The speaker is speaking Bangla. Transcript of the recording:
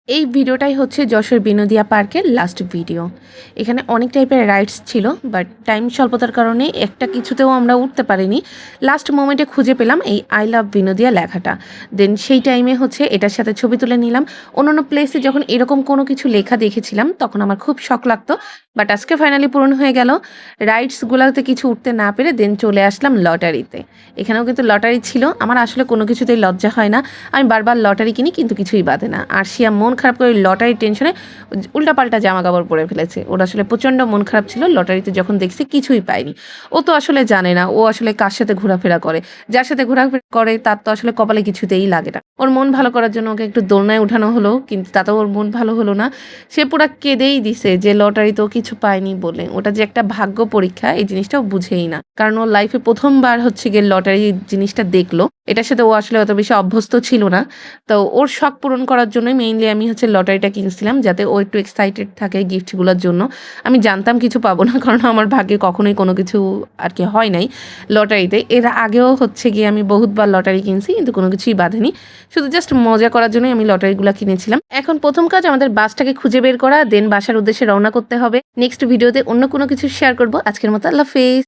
এই ভিডিওটাই হচ্ছে যশোর বিনোদিয়া পার্কের লাস্ট ভিডিও। এখানে অনেক টাইপের রাইডস ছিল, বাট টাইম স্বল্পতার কারণে একটা কিছুতেও আমরা উঠতে পারিনি। লাস্ট মোমেন্টে খুঁজে পেলাম এই আই লাভ বিনোদিয়া লেখাটা। দেন সেই টাইমে হচ্ছে এটার সাথে ছবি তুলে নিলাম। অন্যান্য প্লেসে যখন এরকম কোনো কিছু লেখা দেখেছিলাম তখন আমার খুব শখ লাগতো, বাট আজকে ফাইনালি পূরণ হয়ে গেল। রাইডসগুলোতে কিছু উঠতে না পেরে দেন চলে আসলাম লটারিতে। এখানেও কিন্তু লটারি ছিল। আমার আসলে কোনো কিছুতেই লজ্জা হয় না, আমি বারবার লটারি কিনি কিন্তু কিছুই বাধে না। আর শিয়া মন খারাপ করে লটারির টেনশনে উল্টাপাল্টা জামা কাপড় পরে ফেলেছে। ওর আসলে প্রচণ্ড মন খারাপ ছিল, লটারিতে যখন দেখছে কিছুই পায়নি। ও তো আসলে জানে না ও আসলে কার সাথে ঘোরাফেরা করে। যার সাথে ঘোরাফেরা করে তার তো আসলে কপালে কিছুতেই লাগে না। ওর মন ভালো করার জন্য ওকে একটু দোলনায় উঠানো হলো, কিন্তু তাতেও ওর মন ভালো হলো না। সে পুরা কেঁদেই দিছে যে লটারিতেও কিছু পায়নি বলে। ওটা যে একটা ভাগ্য পরীক্ষা এই জিনিসটাও বুঝেই না, কারণ ওর লাইফে প্রথমবার হচ্ছে গিয়ে লটারি জিনিসটা দেখলো। এটার সাথে ও আসলে অত বেশি অভ্যস্ত ছিল না। তো ওর শখ পূরণ করার জন্যই মেইনলি আমি হচ্ছে লটারিটা কিনছিলাম, যাতে ও একটু এক্সাইটেড থাকে গিফটগুলোর জন্য। আমি জানতাম কিছু পাবো না, কারণ আমার ভাগ্যে কখনোই কোনো কিছু আর কি হয় নাই লটারিতে। এর আগেও হচ্ছে গিয়ে আমি বহুতবার লটারি কিনছি, কিন্তু কোনো কিছুই বাঁধেনি। শুধু জাস্ট মজা করার জন্যই আমি লটারিগুলো কিনেছিলাম। এখন প্রথম কাজ আমাদের বাসটাকে খুঁজে বের করা, দেন বাসার উদ্দেশ্যে রওনা করতে হবে। নেক্সট ভিডিওতে অন্য কোনো কিছু শেয়ার করবো। আজকের মতো আল্লাহ হাফেজ।